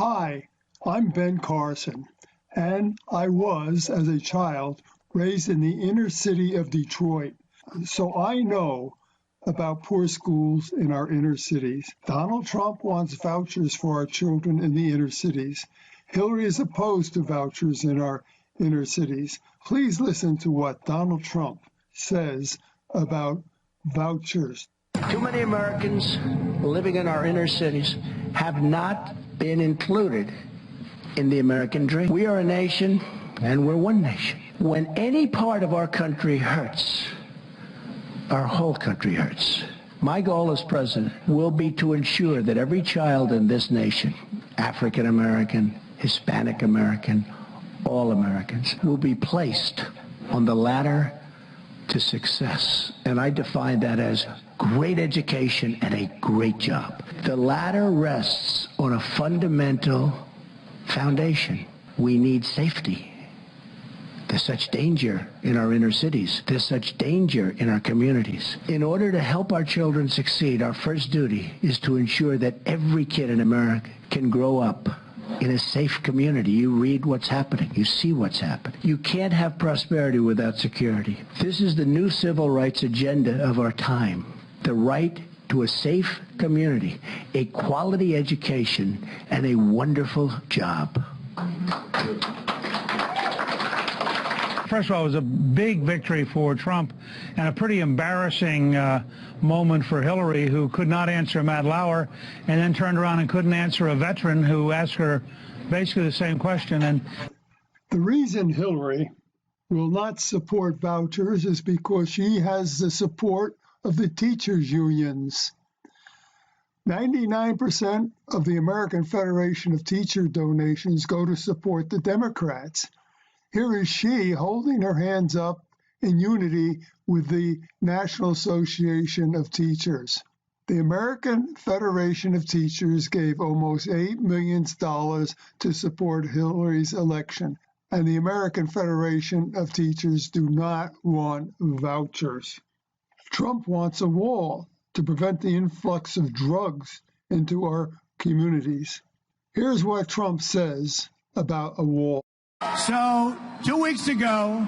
Hi, I'm Ben Carson, and I was, as a child, raised in the inner city of Detroit, so I know about poor schools in our inner cities. Donald Trump wants vouchers for our children in the inner cities. Hillary is opposed to vouchers in our inner cities. Please listen to what Donald Trump says about vouchers. Too many Americans living in our inner cities have not been included in the American dream. We are a nation, and we're one nation. When any part of our country hurts, our whole country hurts. My goal as president will be to ensure that every child in this nation, African American, Hispanic American, all Americans, will be placed on the ladder to success. And I define that as great education and a great job. The ladder rests on a fundamental foundation. We need safety. There's such danger in our inner cities. There's such danger in our communities. In order to help our children succeed, our first duty is to ensure that every kid in America can grow up in a safe community. You read what's happening. You see what's happening. You can't have prosperity without security. This is the new civil rights agenda of our time. The right to a safe community, a quality education, and a wonderful job. First of all, it was a big victory for Trump and a pretty embarrassing moment for Hillary, who could not answer Matt Lauer and then turned around and couldn't answer a veteran who asked her basically the same question. And the reason Hillary will not support vouchers is because she has the support of the teachers' unions. 99% of the American Federation of Teacher donations go to support the Democrats. Here is she holding her hands up in unity with the National Association of Teachers. The American Federation of Teachers gave almost $8 million to support Hillary's election, and the American Federation of Teachers do not want vouchers. Trump wants a wall to prevent the influx of drugs into our communities. Here's what Trump says about a wall. So 2 weeks ago,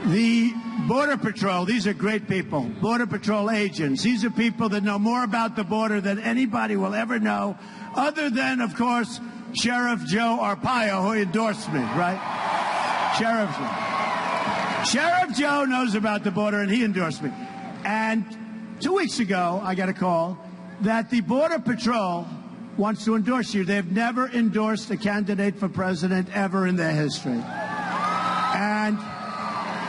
the Border Patrol, these are great people, Border Patrol agents. These are people that know more about the border than anybody will ever know, other than, of course, Sheriff Joe Arpaio, who endorsed me, right? Sheriff Joe knows about the border, and he endorsed me. And 2 weeks ago, I got a call that the Border Patrol wants to endorse you. They've never endorsed a candidate for president ever in their history. And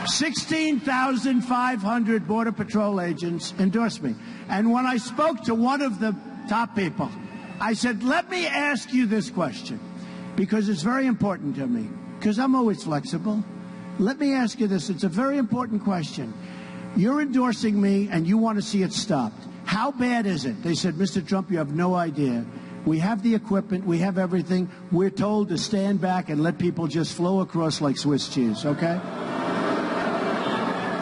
16,500 Border Patrol agents endorsed me. And when I spoke to one of the top people, I said, let me ask you this question, because it's very important to me, because I'm always flexible. Let me ask you this. It's a very important question. You're endorsing me, and you want to see it stopped. How bad is it? They said, Mr. Trump, you have no idea. We have the equipment. We have everything. We're told to stand back and let people just flow across like Swiss cheese, okay?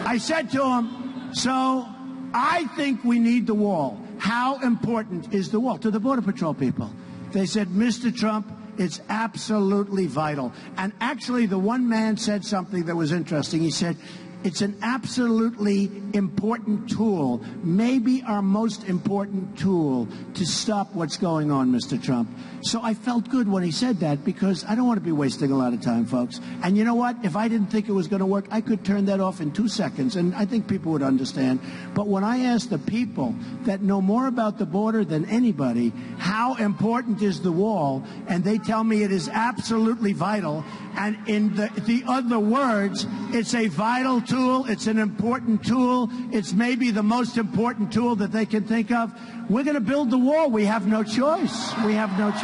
I said to him, so I think we need the wall. How important is the wall? To the Border Patrol people. They said, Mr. Trump, it's absolutely vital. And actually, the one man said something that was interesting. He said, it's an absolutely important tool, maybe our most important tool to stop what's going on, Mr. Trump. So I felt good when he said that, because I don't want to be wasting a lot of time, folks. And you know what? If I didn't think it was going to work, I could turn that off in 2 seconds, and I think people would understand. But when I ask the people that know more about the border than anybody, how important is the wall, and they tell me it is absolutely vital, and in the other words, it's a vital tool, it's an important tool, it's maybe the most important tool that they can think of, we're going to build the wall. We have no choice. We have no choice.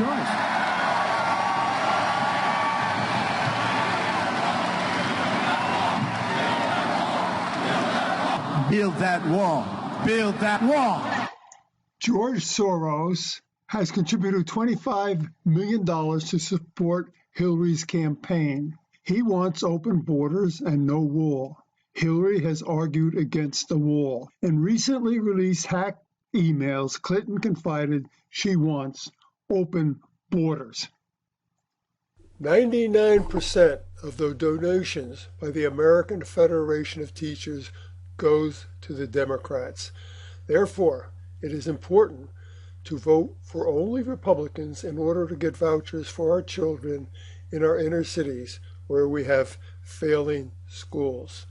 Build that wall. Build that wall. George Soros has contributed $25 million to support Hillary's campaign. He wants open borders and no wall. Hillary has argued against the wall. In recently released hacked emails, Clinton confided she wants open borders. 99% of the donations by the American Federation of Teachers goes to the Democrats. Therefore, it is important to vote for only Republicans in order to get vouchers for our children in our inner cities where we have failing schools.